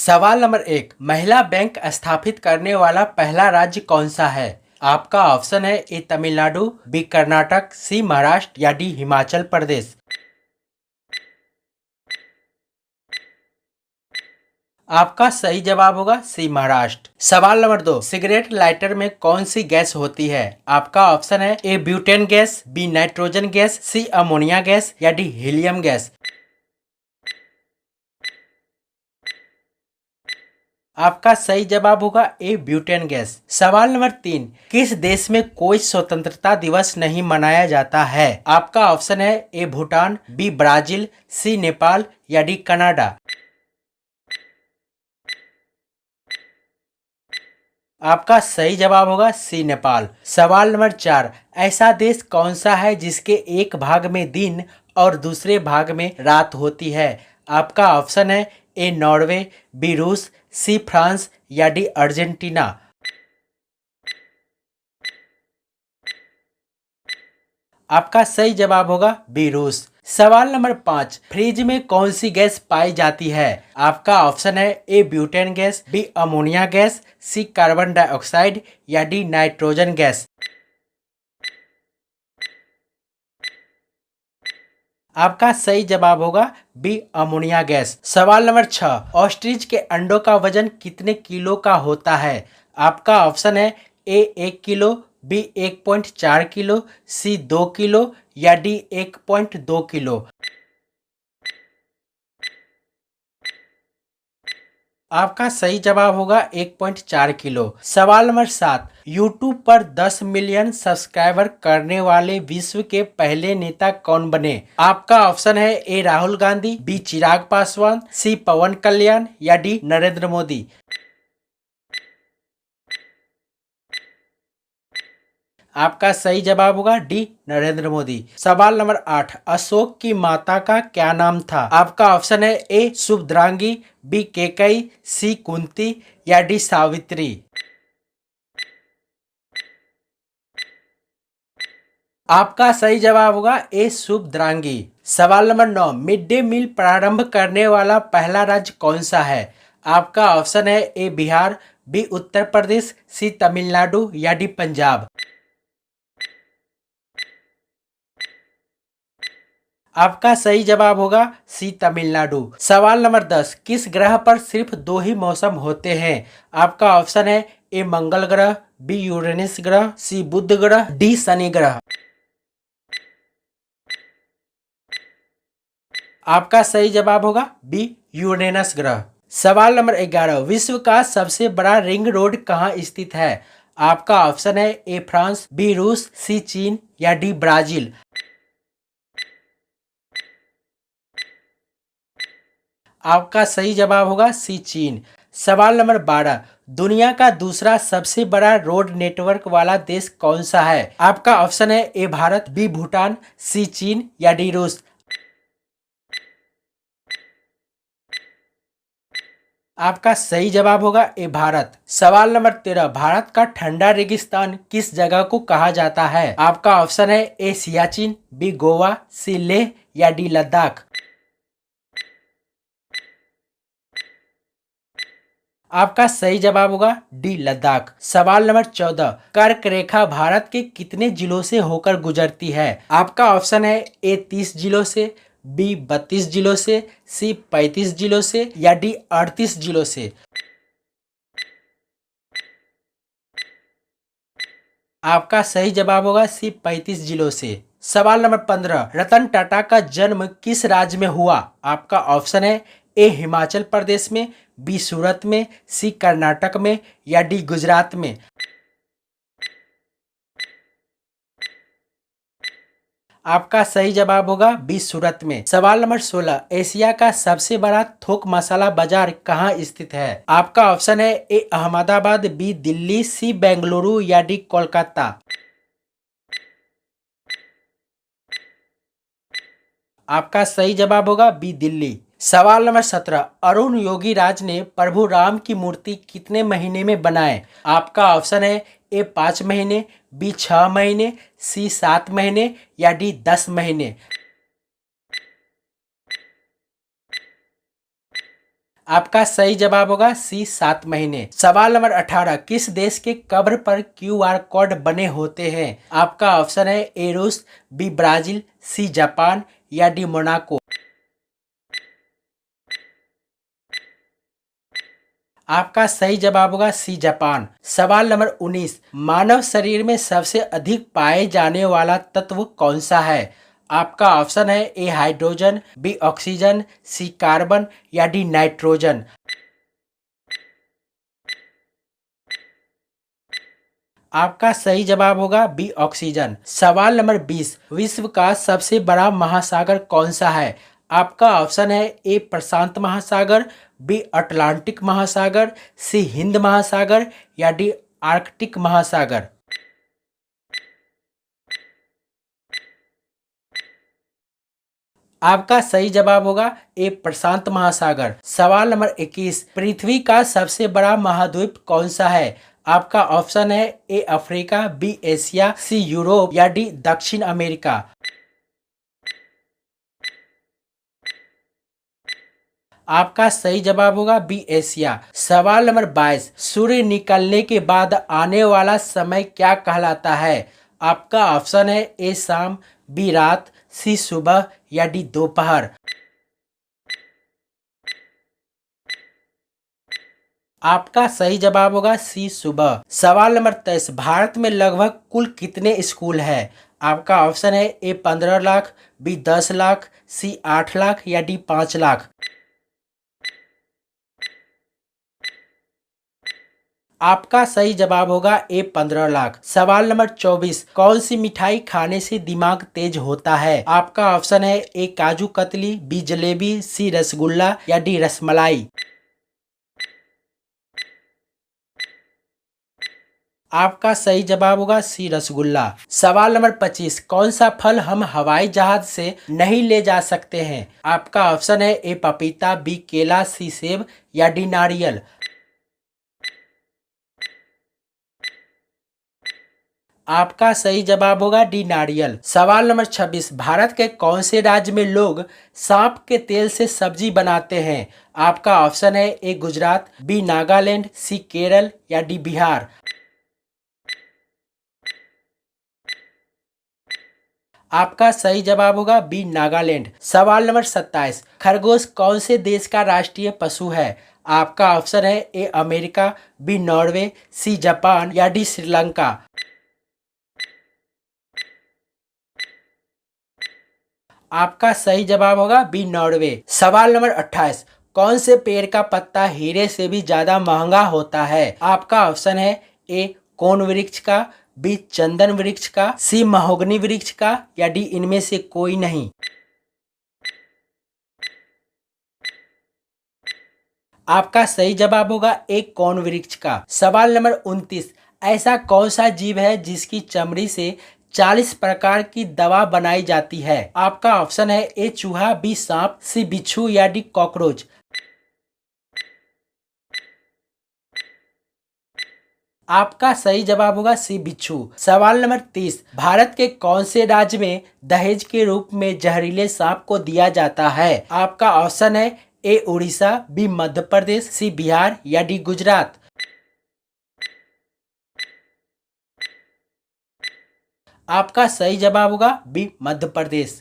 सवाल नंबर 1। महिला बैंक स्थापित करने वाला पहला राज्य कौन सा है? आपका ऑप्शन है ए तमिलनाडु, बी कर्नाटक, सी महाराष्ट्र या डी हिमाचल प्रदेश। आपका सही जवाब होगा सी महाराष्ट्र। सवाल नंबर 2। सिगरेट लाइटर में कौन सी गैस होती है? आपका ऑप्शन है A butane gas, B nitrogen gas, C ammonia gas या डी हीलियम गैस। आपका सही जवाब होगा ए ब्यूटेन गैस। सवाल नंबर 3। किस देश में कोई स्वतंत्रता दिवस नहीं मनाया जाता है? आपका ऑप्शन है ए भूटान, बी ब्राजील, सी नेपाल या डी कनाडा। आपका सही जवाब होगा सी नेपाल। सवाल नंबर 4। ऐसा देश कौन सा है जिसके एक भाग में दिन और दूसरे भाग में रात होती है? आपका ऑप्शन है ए नॉर्वे, बी रूस, सी फ्रांस या डी अर्जेंटीना। आपका सही जवाब होगा बी रूस। सवाल नंबर 5। फ्रिज में कौन सी गैस पाई जाती है? आपका ऑप्शन है A butane gas, B ammonia gas, C carbon dioxide या डी नाइट्रोजन गैस। आपका सही जवाब होगा बी अमोनिया गैस। सवाल नंबर 6। ऑस्ट्रिच के अंडों का वजन कितने किलो का होता है? आपका ऑप्शन है ए 1 किलो, बी 1.4 किलो, सी 2 किलो या डी 1.2 किलो। आपका सही जवाब होगा 1.4 किलो। सवाल नंबर 7। यूट्यूब पर 10 मिलियन सब्सक्राइबर करने वाले विश्व के पहले नेता कौन बने? आपका ऑप्शन है ए राहुल गांधी, बी चिराग पासवान, सी पवन कल्याण या डी नरेंद्र मोदी। आपका सही जवाब होगा डी नरेंद्र मोदी। सवाल नंबर 8। अशोक की माता का क्या नाम था? आपका ऑप्शन है ए शुभद्रांगी, बी केकई, सी कुंती या डी सावित्री। आपका सही जवाब होगा ए शुभद्रांगी। सवाल नंबर 9। मिड डे मील प्रारंभ करने वाला पहला राज्य कौन सा है? आपका ऑप्शन है ए बिहार, बी उत्तर प्रदेश, सी तमिलनाडु या डी पंजाब। आपका सही जवाब होगा सी तमिलनाडु। सवाल नंबर 10। किस ग्रह पर सिर्फ 2 ही मौसम होते हैं? आपका ऑप्शन है ए मंगल ग्रह, बी यूरेनस ग्रह, सी बुध ग्रह, डी शनि ग्रह। आपका सही जवाब होगा बी यूरेनस ग्रह। सवाल नंबर 11। विश्व का सबसे बड़ा रिंग रोड कहाँ स्थित है? आपका ऑप्शन है ए फ्रांस, बी रूस, सी चीन या डी ब्राजील। आपका सही जवाब होगा सी चीन। सवाल नंबर 12। दुनिया का दूसरा सबसे बड़ा रोड नेटवर्क वाला देश कौन सा है? आपका ऑप्शन है ए भारत, बी भूटान, सी चीन या डी रूस। आपका सही जवाब होगा ए भारत। सवाल नंबर 13। भारत का ठंडा रेगिस्तान किस जगह को कहा जाता है? आपका ऑप्शन है ए सियाचिन, बी गोवा, सी लेह या डी लद्दाख। आपका सही जवाब होगा डी लद्दाख। सवाल नंबर 14। कर्क रेखा भारत के कितने जिलों से होकर गुजरती है? आपका ऑप्शन है ए 30 जिलों से, बी 32 जिलों से, सी 35 जिलों से या डी 38 जिलों से। आपका सही जवाब होगा सी 35 जिलों से। सवाल नंबर 15। रतन टाटा का जन्म किस राज्य में हुआ? आपका ऑप्शन है ए हिमाचल प्रदेश में, बी सूरत में, सी कर्नाटक में या डी गुजरात में। आपका सही जवाब होगा बी सूरत में। सवाल नंबर 16। एशिया का सबसे बड़ा थोक मसाला बाजार कहाँ स्थित है? आपका ऑप्शन है ए अहमदाबाद, बी दिल्ली, सी बेंगलुरु या डी कोलकाता। आपका सही जवाब होगा बी दिल्ली। सवाल नंबर 17। अरुण योगी राज ने प्रभु राम की मूर्ति कितने महीने में बनाए? आपका ऑप्शन है ए 5 महीने, बी 6 महीने, सी 7 महीने या डी 10 महीने। आपका सही जवाब होगा सी 7 महीने। सवाल नंबर 18, किस देश के कब्र पर क्यूआर कोड बने होते हैं? आपका ऑप्शन है ए रूस, बी ब्राजील, सी जापान या डी मोनाको। आपका सही जवाब होगा सी जापान। सवाल नंबर 19, मानव शरीर में सबसे अधिक पाए जाने वाला तत्व कौन सा है? आपका ऑप्शन है ए हाइड्रोजन, बी ऑक्सीजन, सी कार्बन या डी नाइट्रोजन। आपका सही जवाब होगा बी ऑक्सीजन। सवाल नंबर 20, विश्व का सबसे बड़ा महासागर कौन सा है? आपका ऑप्शन है ए प्रशांत महासागर, बी अटलांटिक महासागर, सी हिंद महासागर या डी आर्कटिक महासागर। आपका सही जवाब होगा ए प्रशांत महासागर। सवाल नंबर 21, पृथ्वी का सबसे बड़ा महाद्वीप कौन सा है? आपका ऑप्शन है A Africa, B Asia, C Europe या डी दक्षिण अमेरिका। आपका सही जवाब होगा बी एशिया। सवाल नंबर 22, सूर्य निकलने के बाद आने वाला समय क्या कहलाता है? आपका ऑप्शन है ए शाम, बी रात, सी सुबह या डी दोपहर। आपका सही जवाब होगा सी सुबह। सवाल नंबर 23, भारत में लगभग कुल कितने स्कूल हैं? आपका ऑप्शन है ए 15 लाख, बी 10 लाख, सी 8 लाख या डी 5 लाख। आपका सही जवाब होगा ए 15 लाख। सवाल नंबर 24, कौन सी मिठाई खाने से दिमाग तेज होता है? आपका ऑप्शन है ए काजू कतली, बी जलेबी, सी रसगुल्ला या डी रसमलाई। आपका सही जवाब होगा सी रसगुल्ला। सवाल नंबर 25, कौन सा फल हम हवाई जहाज से नहीं ले जा सकते हैं? आपका ऑप्शन है ए पपीता, बी केला, सी सेब या डी नारियल। आपका सही जवाब होगा डी नारियल। सवाल नंबर 26, भारत के कौन से राज्य में लोग सांप के तेल से सब्जी बनाते हैं? आपका ऑप्शन है ए गुजरात, बी नागालैंड, सी केरल या डी बिहार। आपका सही जवाब होगा बी नागालैंड। सवाल नंबर 27, खरगोश कौन से देश का राष्ट्रीय पशु है? आपका ऑप्शन है A America, B Norway, C Japan या डी श्रीलंका। आपका सही जवाब होगा बी नॉर्वे। सवाल नंबर 28, कौन से पेड़ का पत्ता हीरे से भी ज्यादा महंगा होता है? आपका ऑप्शन है ए कोन वृक्ष का, बी चंदन वृक्ष का, सी महोगनी वृक्ष का या डी इनमें से कोई नहीं। आपका सही जवाब होगा ए कोन वृक्ष का। सवाल नंबर 29, ऐसा कौन सा जीव है जिसकी चमड़ी से 40 प्रकार की दवा बनाई जाती है? आपका ऑप्शन है ए चूहा, बी सांप, सी बिच्छू या डी कॉकरोच। आपका सही जवाब होगा सी बिच्छू। सवाल नंबर 30, भारत के कौन से राज्य में दहेज के रूप में जहरीले सांप को दिया जाता है? आपका ऑप्शन है ए उड़ीसा, बी मध्य प्रदेश, सी बिहार या डी गुजरात। आपका सही जवाब होगा बी मध्य प्रदेश।